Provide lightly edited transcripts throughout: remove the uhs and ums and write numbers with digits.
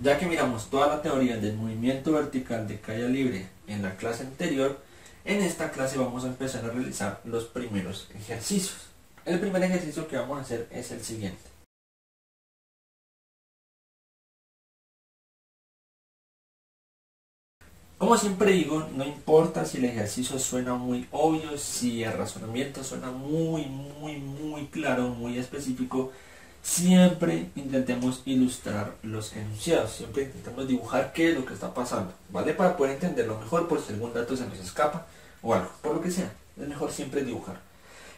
Ya que miramos toda la teoría del movimiento vertical de caída libre en la clase anterior, en esta clase vamos a empezar a realizar los primeros ejercicios. El primer ejercicio que vamos a hacer es el siguiente. Como siempre digo, no importa si el ejercicio suena muy obvio, si el razonamiento suena muy claro, muy específico, siempre intentemos ilustrar los enunciados, siempre intentemos dibujar qué es lo que está pasando, ¿vale? Para poder entenderlo mejor por si algún dato se nos escapa o algo, por lo que sea, es mejor siempre dibujar.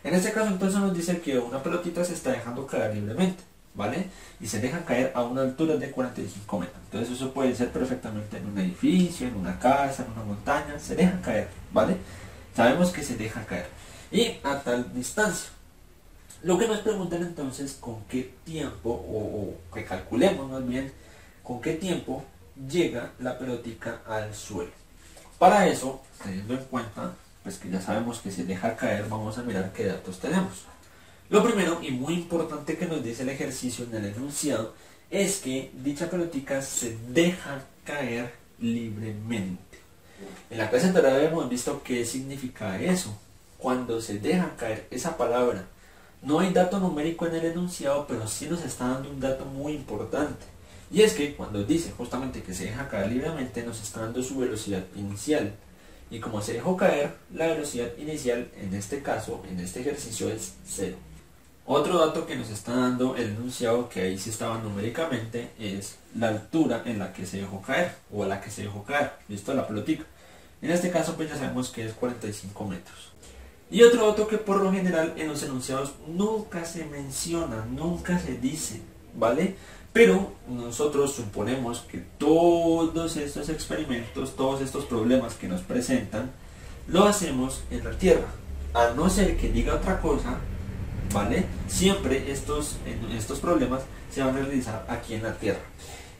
En este caso entonces nos dice que una pelotita se está dejando caer libremente, ¿vale? Y se deja caer a una altura de 45 metros. Entonces eso puede ser perfectamente en un edificio, en una casa, en una montaña, se deja caer, ¿vale? Sabemos que se deja caer. Y a tal distancia. Lo que nos preguntan entonces con qué tiempo, o que calculemos más bien, con qué tiempo llega la pelotica al suelo. Para eso, teniendo en cuenta, pues que ya sabemos que se deja caer, vamos a mirar qué datos tenemos. Lo primero y muy importante que nos dice el ejercicio en el enunciado es que dicha pelotica se deja caer libremente. En la clase anterior hemos visto qué significa eso. Cuando se deja caer esa palabra, no hay dato numérico en el enunciado, pero sí nos está dando un dato muy importante. Y es que cuando dice justamente que se deja caer libremente, nos está dando su velocidad inicial. Y como se dejó caer, la velocidad inicial en este caso, en este ejercicio, es 0. Otro dato que nos está dando el enunciado, que ahí sí estaba numéricamente, es la altura en la que se dejó caer, o a la que se dejó caer, ¿listo? La pelotica. En este caso pues ya sabemos que es 45 metros. Y otro dato que por lo general en los enunciados nunca se menciona, nunca se dice, ¿vale? Pero nosotros suponemos que todos estos experimentos, todos estos problemas que nos presentan, lo hacemos en la Tierra. A no ser que diga otra cosa, ¿vale? Siempre estos problemas se van a realizar aquí en la Tierra.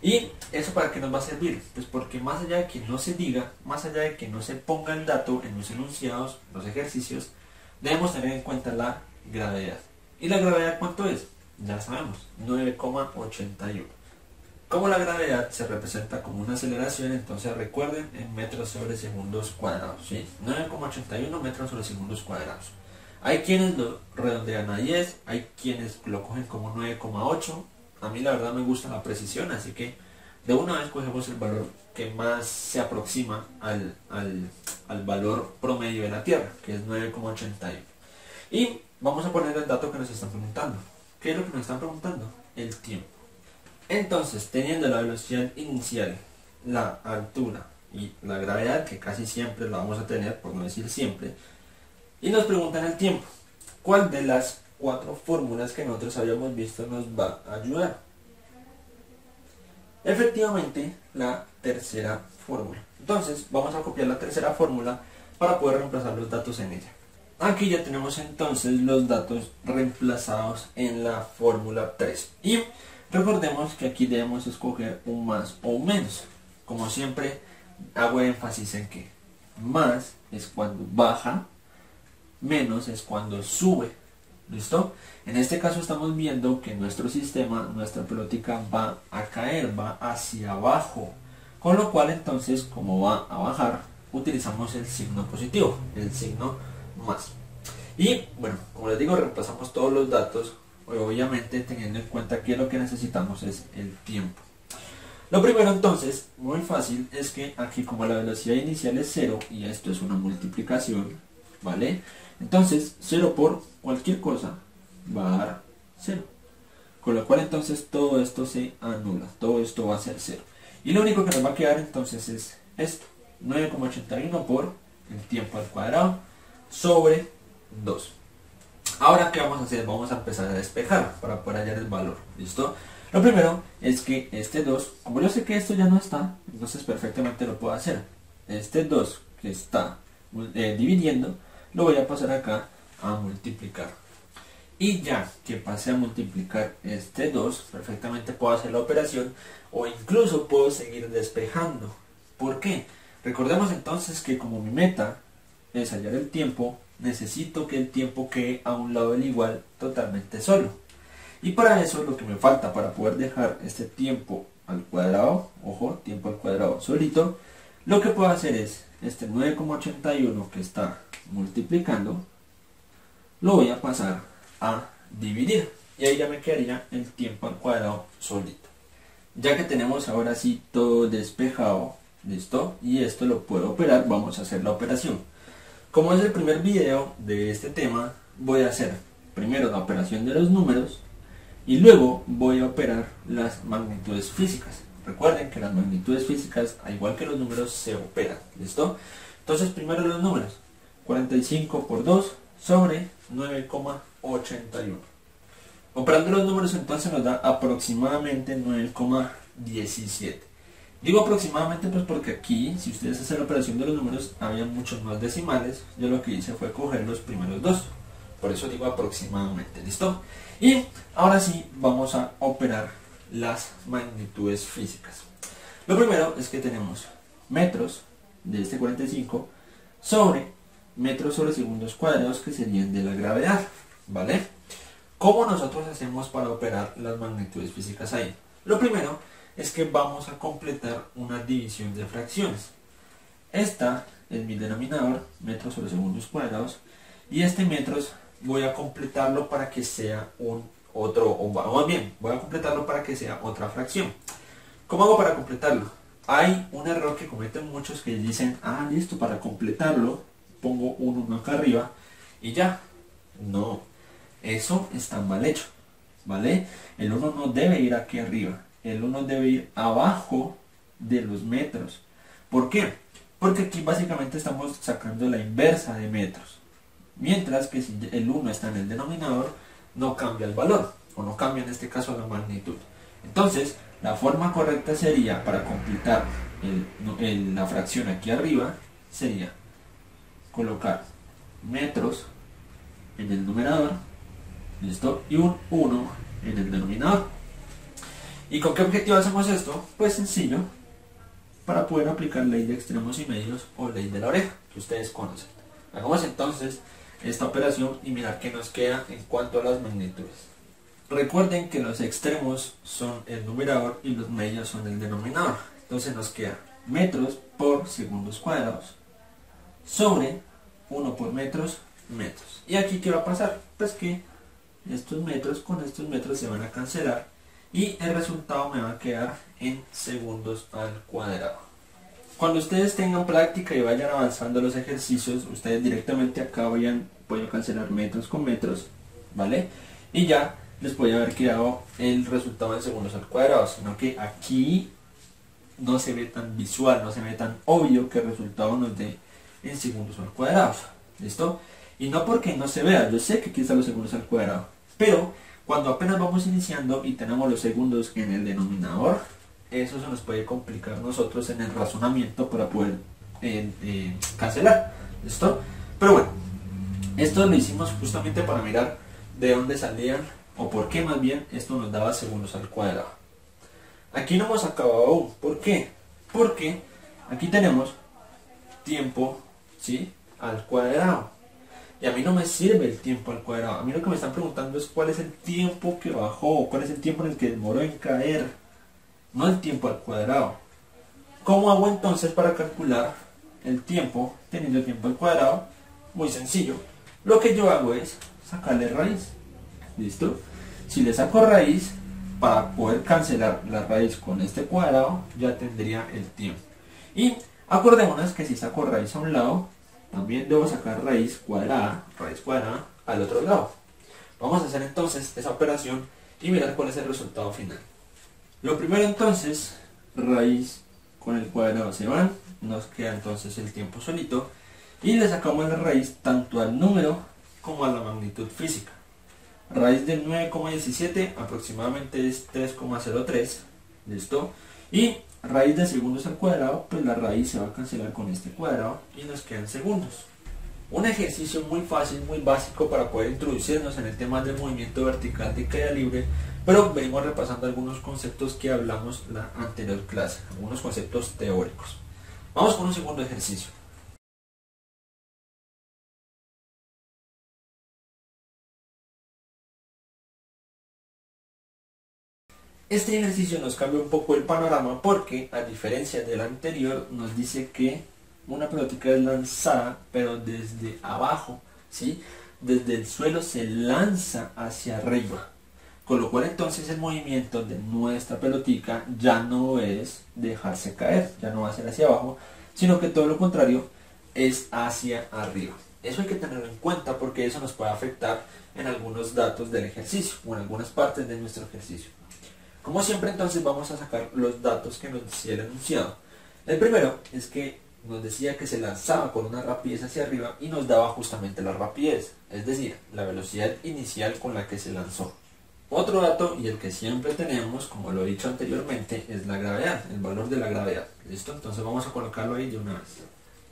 ¿Y eso para qué nos va a servir? Pues porque más allá de que no se diga, más allá de que no se ponga el dato en los enunciados, los ejercicios, debemos tener en cuenta la gravedad. ¿Y la gravedad cuánto es? Ya sabemos, 9,81. Como la gravedad se representa como una aceleración, entonces recuerden en metros sobre segundos cuadrados, ¿sí? 9,81 metros sobre segundos cuadrados. Hay quienes lo redondean a 10, hay quienes lo cogen como 9,8. A mí la verdad me gusta la precisión, así que de una vez cogemos el valor que más se aproxima al valor promedio de la Tierra, que es 9,81. Y vamos a poner el dato que nos están preguntando. ¿Qué es lo que nos están preguntando? El tiempo. Entonces, teniendo la velocidad inicial, la altura y la gravedad, que casi siempre la vamos a tener, por no decir siempre, y nos preguntan el tiempo, ¿cuál de las 4 fórmulas que nosotros habíamos visto nos va a ayudar? Efectivamente, la tercera fórmula. Entonces, vamos a copiar la tercera fórmula para poder reemplazar los datos en ella. Aquí ya tenemos entonces los datos reemplazados en la fórmula 3. Y recordemos que aquí debemos escoger un más o un menos. Como siempre, hago énfasis en que más es cuando baja, menos es cuando sube. ¿Listo? En este caso estamos viendo que nuestro sistema, nuestra pelotica va a caer, va hacia abajo. Con lo cual entonces, como va a bajar, utilizamos el signo positivo, el signo más. Y bueno, como les digo, reemplazamos todos los datos, obviamente teniendo en cuenta que lo que necesitamos es el tiempo. Lo primero entonces, muy fácil, es que aquí como la velocidad inicial es 0 y esto es una multiplicación, ¿vale? Entonces 0 por cualquier cosa va a dar 0. Con lo cual entonces todo esto se anula, todo esto va a ser 0. Y lo único que nos va a quedar entonces es esto, 9,81 por el tiempo al cuadrado sobre 2. Ahora, ¿qué vamos a hacer? Vamos a empezar a despejar para poder hallar el valor, ¿listo? Lo primero es que este 2, como yo sé que esto ya no está, entonces perfectamente lo puedo hacer. Este 2 que está dividiendo, lo voy a pasar acá a multiplicar. Y ya que pase a multiplicar este 2, perfectamente puedo hacer la operación o incluso puedo seguir despejando. ¿Por qué? Recordemos entonces que como mi meta es hallar el tiempo, necesito que el tiempo quede a un lado del igual totalmente solo. Y para eso lo que me falta para poder dejar este tiempo al cuadrado, cuadrado solito, lo que puedo hacer es este 9,81 que está multiplicando, lo voy a pasar a dividir. Y ahí ya me quedaría el tiempo al cuadrado solito. Ya que tenemos ahora sí todo despejado, listo, y esto lo puedo operar, vamos a hacer la operación. Como es el primer video de este tema, voy a hacer primero la operación de los números y luego voy a operar las magnitudes físicas. Recuerden que las magnitudes físicas, al igual que los números, se operan, ¿listo? Entonces primero los números, 45 por 2 sobre 9,81. Operando los números entonces nos da aproximadamente 9,17. Digo aproximadamente pues porque aquí, si ustedes hacen la operación de los números, había muchos más decimales. Yo lo que hice fue coger los primeros dos. Por eso digo aproximadamente, ¿listo? Y ahora sí vamos a operar las magnitudes físicas. Lo primero es que tenemos metros de este 45 sobre metros sobre segundos cuadrados, que serían de la gravedad, ¿vale? ¿Cómo nosotros hacemos para operar las magnitudes físicas ahí? Lo primero es que vamos a completar una división de fracciones. Esta es mi denominador, metros sobre segundos cuadrados, y este metros voy a completarlo para que sea voy a completarlo para que sea otra fracción. ¿Cómo hago para completarlo? Hay un error que cometen muchos que dicen, listo, para completarlo pongo un 1 acá arriba y ya. No, eso está mal hecho, ¿vale? El 1 no debe ir aquí arriba, el 1 debe ir abajo de los metros. ¿Por qué? Porque aquí básicamente estamos sacando la inversa de metros. Mientras que si el 1 está en el denominador, no cambia el valor, o no cambia en este caso la magnitud. Entonces, la forma correcta sería, para completar la fracción aquí arriba, sería colocar metros en el numerador, ¿listo? Y un 1 en el denominador. ¿Y con qué objetivo hacemos esto? Pues sencillo, para poder aplicar ley de extremos y medios o ley de la oreja, que ustedes conocen. Hagamos entonces esta operación y mirar qué nos queda en cuanto a las magnitudes. Recuerden que los extremos son el numerador y los medios son el denominador. Entonces nos queda metros por segundos cuadrados sobre 1 por metros, metros. ¿Y aquí qué va a pasar? Pues que estos metros con estos metros se van a cancelar y el resultado me va a quedar en segundos al cuadrado. Cuando ustedes tengan práctica y vayan avanzando los ejercicios, ustedes directamente acá pueden cancelar metros con metros, ¿vale? Y ya les puede haber quedado el resultado en segundos al cuadrado, sino que aquí no se ve tan visual, no se ve tan obvio que el resultado nos dé en segundos al cuadrado, ¿listo? Y no porque no se vea, yo sé que aquí están los segundos al cuadrado, pero cuando apenas vamos iniciando y tenemos los segundos en el denominador, eso se nos puede complicar nosotros en el razonamiento para poder cancelar, ¿listo? Pero bueno, esto lo hicimos justamente para mirar de dónde salían, o por qué más bien esto nos daba segundos al cuadrado. Aquí no hemos acabado aún. ¿Por qué? Porque aquí tenemos tiempo, ¿sí?, al cuadrado. Y a mí no me sirve el tiempo al cuadrado. A mí lo que me están preguntando es cuál es el tiempo que bajó, cuál es el tiempo en el que demoró en caer, no el tiempo al cuadrado. ¿Cómo hago entonces para calcular el tiempo teniendo el tiempo al cuadrado? Muy sencillo. Lo que yo hago es sacarle raíz. ¿Listo? Si le saco raíz, para poder cancelar la raíz con este cuadrado, ya tendría el tiempo. Y acordémonos que si saco raíz a un lado, también debo sacar raíz cuadrada al otro lado. Vamos a hacer entonces esa operación y mirar cuál es el resultado final. Lo primero entonces, raíz con el cuadrado se van, nos queda entonces el tiempo solito y le sacamos la raíz tanto al número como a la magnitud física. Raíz del 9,17 aproximadamente es 3,03, ¿listo? Y raíz de segundos al cuadrado, pues la raíz se va a cancelar con este cuadrado y nos quedan segundos. Un ejercicio muy fácil, muy básico para poder introducirnos en el tema del movimiento vertical de caída libre, pero venimos repasando algunos conceptos que hablamos en la anterior clase, algunos conceptos teóricos. Vamos con un segundo ejercicio. Este ejercicio nos cambia un poco el panorama porque, a diferencia del anterior, nos dice que una pelotita es lanzada, pero desde abajo, ¿sí? Desde el suelo se lanza hacia arriba. Con lo cual entonces el movimiento de nuestra pelotica ya no es dejarse caer, ya no va a ser hacia abajo, sino que todo lo contrario es hacia arriba. Eso hay que tenerlo en cuenta porque eso nos puede afectar en algunos datos del ejercicio o en algunas partes de nuestro ejercicio. Como siempre entonces vamos a sacar los datos que nos decía el enunciado. El primero es que nos decía que se lanzaba con una rapidez hacia arriba y nos daba justamente la rapidez, es decir, la velocidad inicial con la que se lanzó. Otro dato, y el que siempre tenemos, como lo he dicho anteriormente, es la gravedad, el valor de la gravedad. ¿Listo? Entonces vamos a colocarlo ahí de una vez.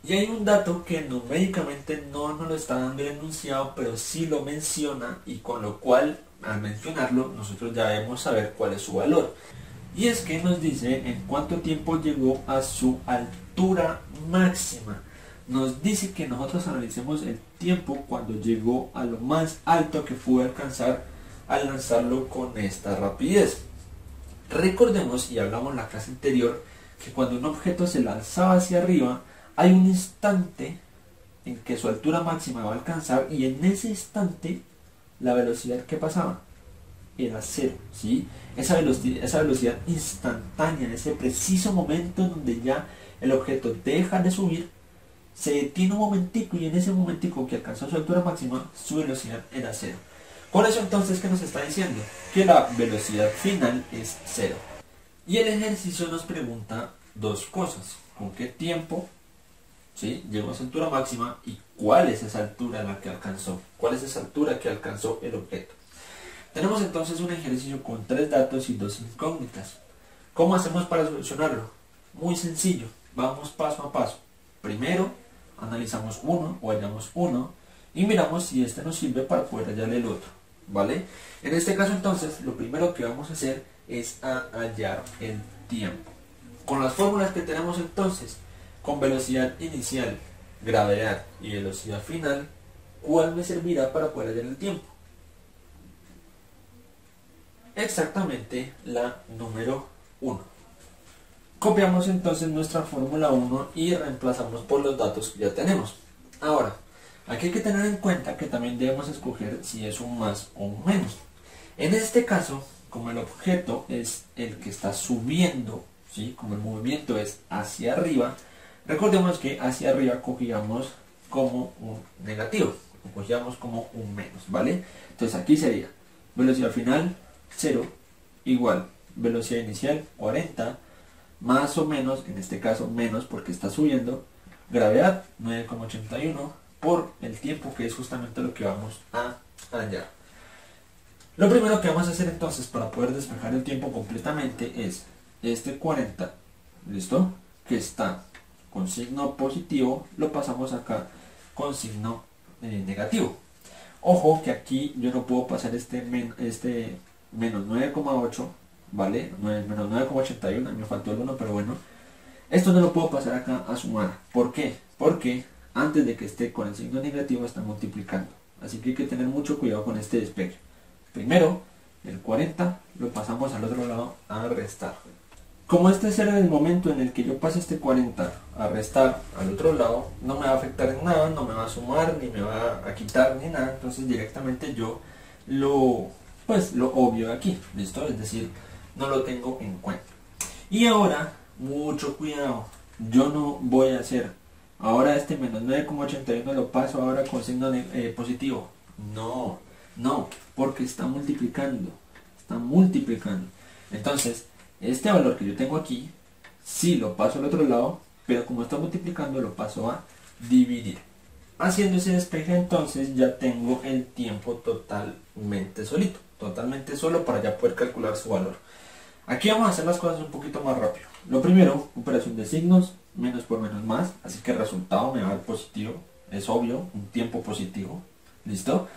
Y hay un dato que numéricamente no nos lo está dando el enunciado, pero sí lo menciona, y con lo cual, al mencionarlo, nosotros ya debemos saber cuál es su valor. Y es que nos dice en cuánto tiempo llegó a su altura máxima. Nos dice que nosotros analicemos el tiempo cuando llegó a lo más alto que pudo alcanzar al lanzarlo con esta rapidez. Recordemos, y hablamos en la clase anterior, que cuando un objeto se lanzaba hacia arriba, hay un instante en que su altura máxima va a alcanzar, y en ese instante la velocidad que pasaba era cero, ¿sí? Esa velocidad instantánea, en ese preciso momento donde ya el objeto deja de subir, se detiene un momentico, y en ese momentico que alcanzó su altura máxima, su velocidad era cero. Por eso entonces, ¿qué nos está diciendo? Que la velocidad final es cero. Y el ejercicio nos pregunta dos cosas. ¿Con qué tiempo, ¿sí?, llegó a su altura máxima y cuál es esa altura la que alcanzó? ¿Cuál es esa altura que alcanzó el objeto? Tenemos entonces un ejercicio con 3 datos y 2 incógnitas. ¿Cómo hacemos para solucionarlo? Muy sencillo. Vamos paso a paso. Primero, analizamos uno o hallamos uno y miramos si este nos sirve para poder hallar el otro. ¿Vale? En este caso entonces lo primero que vamos a hacer es hallar el tiempo. Con las fórmulas que tenemos entonces, con velocidad inicial, gravedad y velocidad final, ¿cuál me servirá para poder hallar el tiempo? Exactamente la número 1. Copiamos entonces nuestra fórmula 1 y reemplazamos por los datos que ya tenemos. Ahora, aquí hay que tener en cuenta que también debemos escoger si es un más o un menos. En este caso, como el objeto es el que está subiendo, ¿sí?, como el movimiento es hacia arriba, recordemos que hacia arriba cogíamos como un negativo, o cogíamos como un menos, ¿vale? Entonces aquí sería velocidad final 0 igual velocidad inicial 40 más o menos, en este caso menos porque está subiendo, gravedad 9,81 por el tiempo, que es justamente lo que vamos a hallar. Lo primero que vamos a hacer entonces para poder despejar el tiempo completamente es este 40, ¿listo?, que está con signo positivo, lo pasamos acá con signo negativo. Ojo que aquí yo no puedo pasar este menos 9,8, ¿vale? Menos 9,81, me faltó el 1, pero bueno. Esto no lo puedo pasar acá a sumar. ¿Por qué? Porque antes de que esté con el signo negativo está multiplicando. Así que hay que tener mucho cuidado con este despegue. Primero, el 40 lo pasamos al otro lado a restar. Como este será el momento en el que yo pase este 40 a restar al otro lado, no me va a afectar en nada, no me va a sumar, ni me va a quitar, ni nada. Entonces directamente yo lo obvio de aquí, ¿listo? Es decir, no lo tengo en cuenta. Y ahora, mucho cuidado, yo no voy a hacer ahora este menos 9,81 lo paso ahora con signo positivo. No, porque está multiplicando. Entonces, este valor que yo tengo aquí, sí lo paso al otro lado, pero como está multiplicando lo paso a dividir. Haciendo ese despeje entonces ya tengo el tiempo totalmente solito, totalmente solo para ya poder calcular su valor. Aquí vamos a hacer las cosas un poquito más rápido. Lo primero, operación de signos, menos por menos más, así que el resultado me va a dar positivo, es obvio, un tiempo positivo, ¿listo?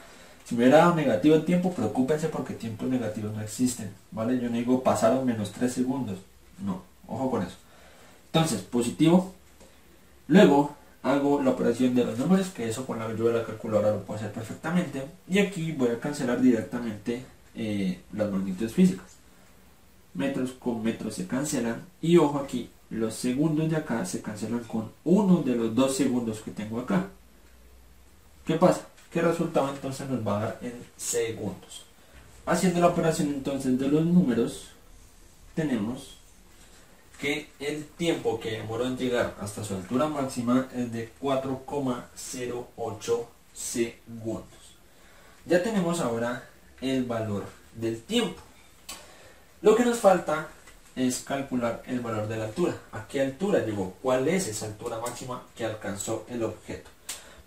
Si me hubiera dado negativo el tiempo, preocúpense porque tiempos negativos no existen, ¿vale? Yo no digo pasaron menos 3 segundos, no, ojo con eso. Entonces, positivo, luego hago la operación de los números, que eso con la ayuda de la calculadora lo puedo hacer perfectamente, y aquí voy a cancelar directamente las magnitudes físicas. metros con metros se cancelan y ojo aquí, los segundos de acá se cancelan con uno de los 2 segundos que tengo acá. ¿Qué pasa? ¿Qué resultado entonces nos va a dar en segundos? Haciendo la operación entonces de los números, tenemos que el tiempo que demoró en llegar hasta su altura máxima es de 4,08 segundos. Ya tenemos ahora el valor del tiempo. Lo que nos falta es calcular el valor de la altura. ¿A qué altura llegó? ¿Cuál es esa altura máxima que alcanzó el objeto?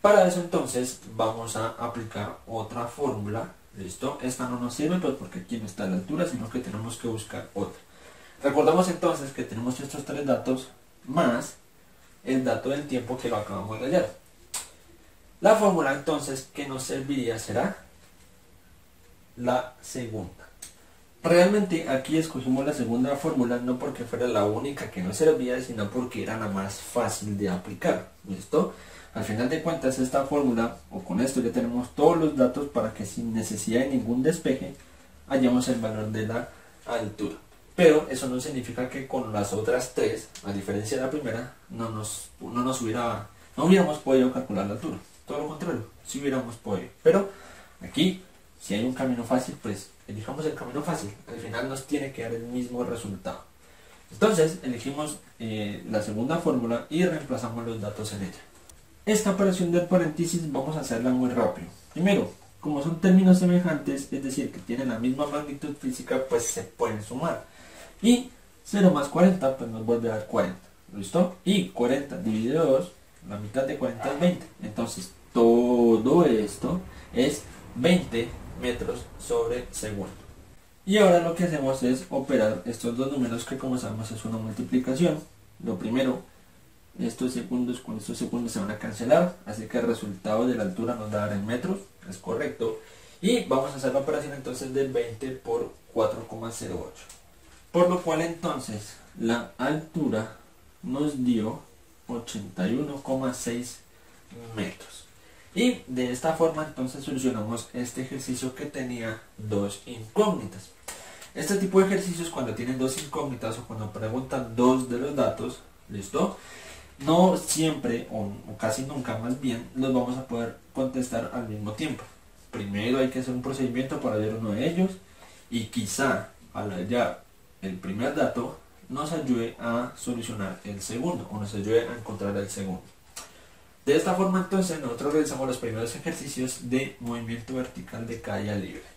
Para eso entonces vamos a aplicar otra fórmula. ¿Listo? Esta no nos sirve pues porque aquí no está la altura, sino que tenemos que buscar otra. Recordamos entonces que tenemos estos 3 datos más el dato del tiempo que lo acabamos de hallar. La fórmula entonces que nos serviría será la segunda. Realmente aquí escogimos la segunda fórmula no porque fuera la única que nos servía, sino porque era la más fácil de aplicar. ¿Listo? Al final de cuentas esta fórmula, o con esto ya tenemos todos los datos para que sin necesidad de ningún despeje hallemos el valor de la altura. Pero eso no significa que con las otras 3, a diferencia de la primera, no hubiéramos podido calcular la altura. Todo lo contrario, sí hubiéramos podido. Pero aquí, si hay un camino fácil, pues elijamos el camino fácil. Al final nos tiene que dar el mismo resultado. Entonces, elegimos la segunda fórmula y reemplazamos los datos en ella. Esta operación del paréntesis vamos a hacerla muy rápido. Primero, como son términos semejantes, es decir, que tienen la misma magnitud física, pues se pueden sumar. Y 0 más 40, pues nos vuelve a dar 40. ¿Listo? Y 40 dividido 2, la mitad de 40 es 20. Entonces, todo esto es 20 metros sobre segundo. Y ahora lo que hacemos es operar estos dos números que como sabemos es una multiplicación. Lo primero, estos segundos con estos segundos se van a cancelar, así que el resultado de la altura nos va a dar en metros, es correcto. Y vamos a hacer la operación entonces del 20 por 4,08. Por lo cual entonces la altura nos dio 81,6 metros. Y de esta forma entonces solucionamos este ejercicio que tenía dos incógnitas. Este tipo de ejercicios cuando tienen dos incógnitas o cuando preguntan dos de los datos, ¿listo? No siempre o casi nunca más bien los vamos a poder contestar al mismo tiempo. Primero hay que hacer un procedimiento para hallar uno de ellos y quizá al hallar el primer dato nos ayude a solucionar el segundo o nos ayude a encontrar el segundo. De esta forma entonces nosotros realizamos los primeros ejercicios de movimiento vertical de caída libre.